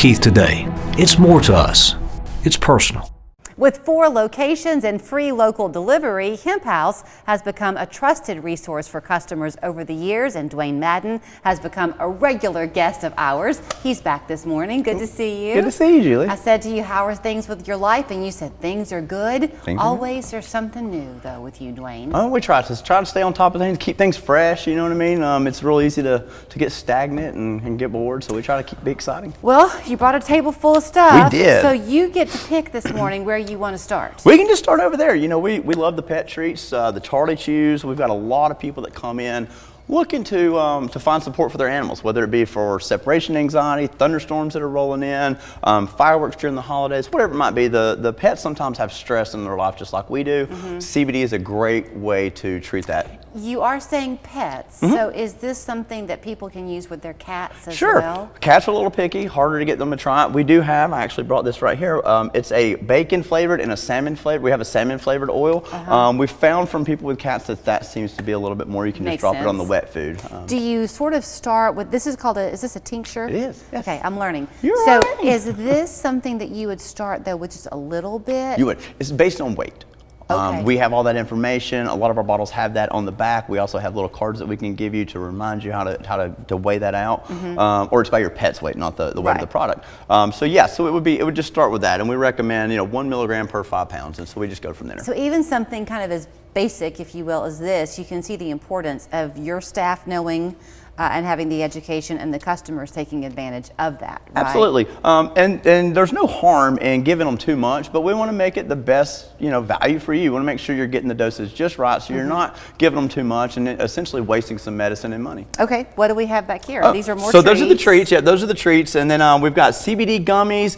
Keith today. It's more to us. It's personal. With 4 locations and free local delivery, Hemp House has become a trusted resource for customers over the years, and Dwayne Madden has become a regular guest of ours. He's back this morning. Good to see you. Good to see you, Julie. I said to you, how are things with your life? And you said things are good. Always there's something new, though, with you, Dwayne. Oh, we try to stay on top of things, keep things fresh, you know what I mean? It's real easy to get stagnant and get bored, so we try to be exciting. Well, you brought a table full of stuff. We did. So you get to pick this morning where you want to start. We can just start over there. You know, we love the pet treats, the Charlie Chews. We've got a lot of people that come in looking to find support for their animals, whether it be for separation anxiety, thunderstorms that are rolling in, fireworks during the holidays, whatever it might be. The pets sometimes have stress in their life just like we do. CBD is a great way to treat that. You are saying pets, so is this something that people can use with their cats as well? Sure. Cats are a little picky, harder to get them to try it. We do have, I actually brought this right here, it's a bacon flavored and a salmon flavored. We have a salmon flavored oil. We found from people with cats that seems to be a little bit more, you can just drop it on the wet food. Do you sort of start with, this is called is this a tincture? It is, yes. Okay, I'm learning. You're so right. Is this something that you would start though with just a little bit? You would. It's based on weight. Okay. We have all that information. A lot of our bottles have that on the back. We also have little cards that we can give you to remind you how to weigh that out, or it's by your pet's weight, not the weight of the product. So yeah, so it would just start with that, and we recommend 1 milligram per 5 pounds, and so we just go from there. So even something kind of as basic, if you will, as this, you can see the importance of your staff knowing and having the education and the customers taking advantage of that, right? Absolutely. And there's no harm in giving them too much, but we want to make it the best value for you. You want to make sure you're getting the dosage just right, so you're not giving them too much and essentially wasting some medicine and money. Okay, what do we have back here? These are more so treats. Those are the treats. Yeah, those are the treats. And then we've got CBD gummies.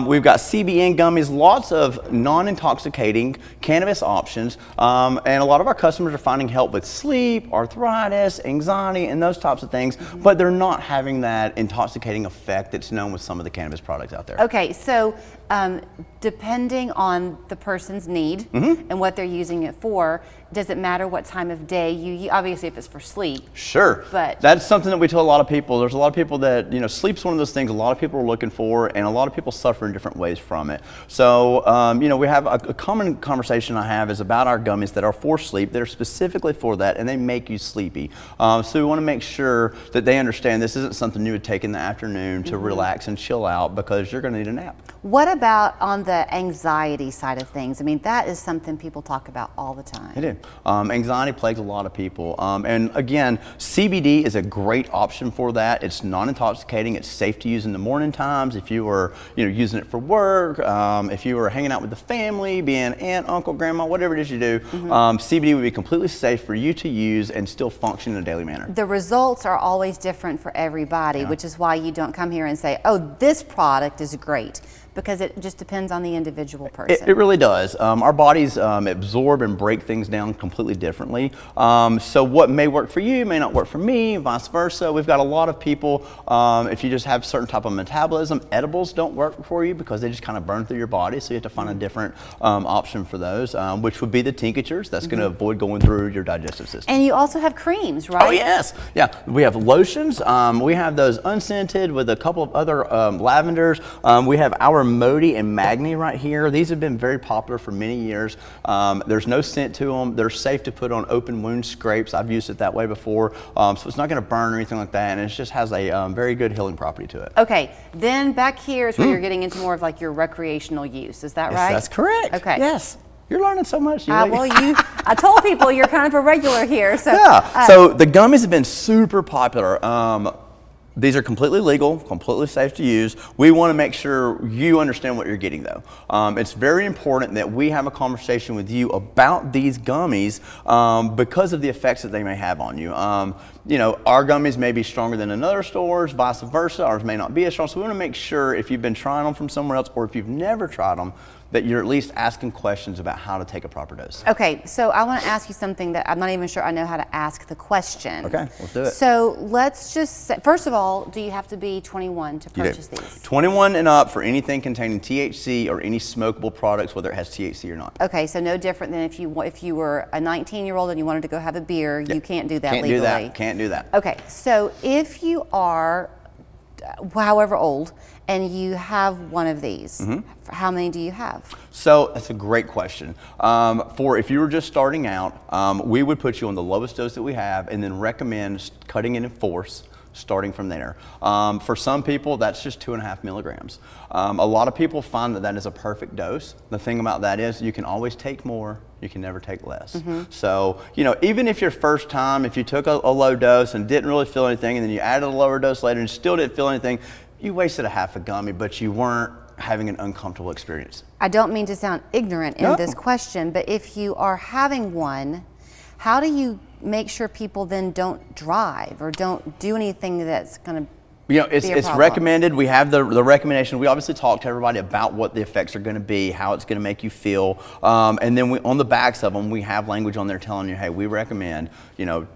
We've got CBN gummies. Lots of non-intoxicating cannabis options. And a lot of our customers are finding help with sleep, arthritis, anxiety, and those types of things, but they're not having that intoxicating effect that's known with some of the cannabis products out there. Okay, so depending on the person's need and what they're using it for, does it matter what time of day you obviously if it's for sleep? Sure. But that's something that we tell a lot of people. There's a lot of people that, sleep's one of those things a lot of people are looking for, and a lot of people suffer in different ways from it. So, we have a common conversation I have is about our gummies that are for sleep. They're specifically for that, and they make you sleepy. So we want to make sure that they understand this isn't something you would take in the afternoon to relax and chill out, because you're going to need a nap. What about on the anxiety side of things? I mean, that is something people talk about all the time. They do. Anxiety plagues a lot of people. And again, CBD is a great option for that. It's non-intoxicating. It's safe to use in the morning times. If you were using it for work, if you were hanging out with the family, being aunt, uncle, grandma, whatever it is you do, CBD would be completely safe for you to use and still function in a daily manner. The results are always different for everybody, which is why you don't come here and say, oh, this product is great, because it just depends on the individual person. It really does. Our bodies absorb and break things down completely differently. So what may work for you may not work for me, vice versa. We've got a lot of people, if you just have certain type of metabolism, edibles don't work for you because they just kind of burn through your body. So you have to find a different option for those, which would be the tinctures. That's going to avoid going through your digestive system. And you also have creams, right? Oh yes, yeah. We have lotions. We have those unscented with a couple of other lavenders. We have our Modi and Magni right here. These have been very popular for many years. There's no scent to them. They're safe to put on open wound scrapes. I've used it that way before. So it's not going to burn or anything like that, and it just has a very good healing property to it. Okay, then back here is where you're getting into more of like your recreational use. Is that right? That's correct. Okay. Yes. You're learning so much. I told people you're kind of a regular here. So, yeah. So the gummies have been super popular. These are completely legal, completely safe to use. We want to make sure you understand what you're getting, though. It's very important that we have a conversation with you about these gummies because of the effects that they may have on you. Our gummies may be stronger than another store's, vice versa. Ours may not be as strong. So we want to make sure if you've been trying them from somewhere else, or if you've never tried them, that you're at least asking questions about how to take a proper dose. Okay, so I want to ask you something that I'm not even sure I know how to ask the question. Okay, let's do it. So let's just say, first of all, do you have to be 21 to purchase these? 21 and up for anything containing THC or any smokable products, whether it has THC or not. Okay, so no different than if you were a 19-year-old and you wanted to go have a beer, you can't do that legally. Can't do that. Okay, so if you are however old, and you have one of these. Mm-hmm. How many do you have? So that's a great question. For if you were just starting out, we would put you on the lowest dose that we have and then recommend cutting it in force, starting from there. For some people, that's just 2.5 milligrams. A lot of people find that that is a perfect dose. The thing about that is you can always take more, you can never take less. Mm-hmm. So, you know, even if your first time, if you took a low dose and didn't really feel anything, and then you added a lower dose later and still didn't feel anything, you wasted a half a gummy, but you weren't having an uncomfortable experience. I don't mean to sound ignorant in this question, but if you are having one, how do you make sure people then don't drive or don't do anything that's going to it's recommended. We have the recommendation. We obviously talk to everybody about what the effects are going to be, how it's going to make you feel, and then on the backs of them, we have language on there telling you, hey, we recommend,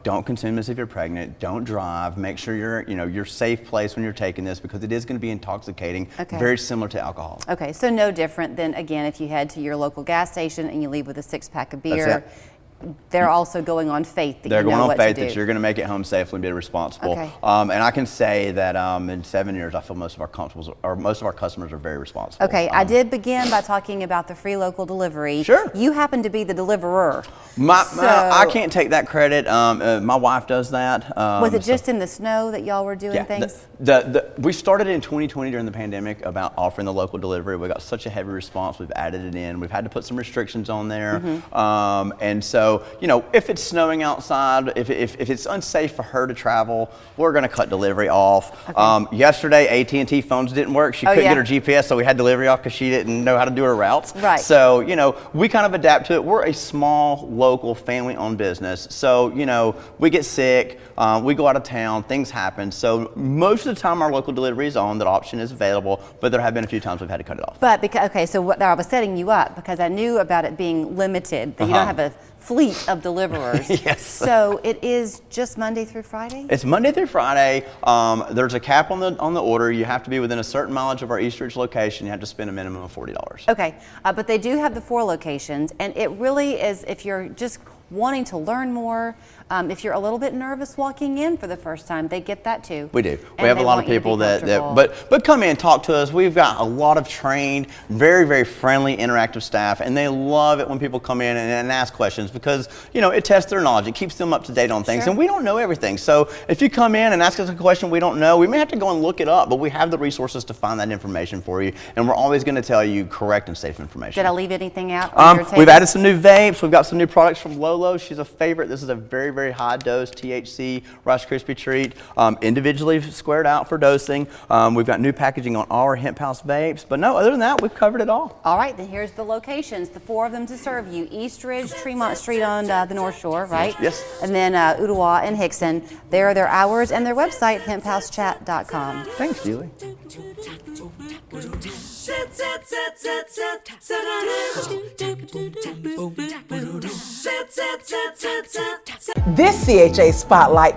don't consume this if you're pregnant, don't drive, make sure you're safe place when you're taking this because it is going to be intoxicating, very similar to alcohol. Okay, so no different than, again, if you head to your local gas station and you leave with a 6-pack of beer. That's it. They're also going on faith that They're you know going on what faith to do. that you're going to make it home safely and be responsible. Okay. And I can say that in 7 years, I feel most of our customers are very responsible. Okay, I did begin by talking about the free local delivery. Sure. You happen to be the deliverer. I can't take that credit. My wife does that. Was it just in the snow that y'all were doing things? We started in 2020 during the pandemic about offering the local delivery. We got such a heavy response. We've added it in. We've had to put some restrictions on there. And so, if it's snowing outside, if it's unsafe for her to travel, we're going to cut delivery off. Okay. Yesterday, AT&T phones didn't work. She couldn't get her GPS, so we had delivery off because she didn't know how to do her routes. Right. So, we kind of adapt to it. We're a small, local, family-owned business. So, we get sick, we go out of town, things happen. So most of the time our local delivery is on, that option is available, but there have been a few times we've had to cut it off. But I was setting you up because I knew about it being limited, that you don't have a fleet of deliverers. Yes. So it is just Monday through Friday? It's Monday through Friday. There's a cap on the order. You have to be within a certain mileage of our Eastridge location. You have to spend a minimum of $40. Okay, but they do have the 4 locations, and it really is, if you're just wanting to learn more, if you're a little bit nervous walking in for the first time, they get that too. We do. We have a lot of people but come in, talk to us. We've got a lot of trained, very, very friendly, interactive staff, and they love it when people come in and ask questions because, it tests their knowledge. It keeps them up to date on things, and we don't know everything. So if you come in and ask us a question we don't know, we may have to go and look it up, but we have the resources to find that information for you, and we're always going to tell you correct and safe information. Did I leave anything out on your table? We've added some new vapes. We've got some new products from Lolo. She's a favorite. This is a very, very high dose THC Rice Krispie treat, individually squared out for dosing. We've got new packaging on our Hemp House vapes, but no, other than that, we've covered it all. All right, then here's the locations, the 4 of them to serve you: Eastridge, Tremont Street on the North Shore, right? Yes. And then Ottawa and Hickson. There are their hours and their website, hemphousechat.com. Thanks, Julie. This CHA Spotlight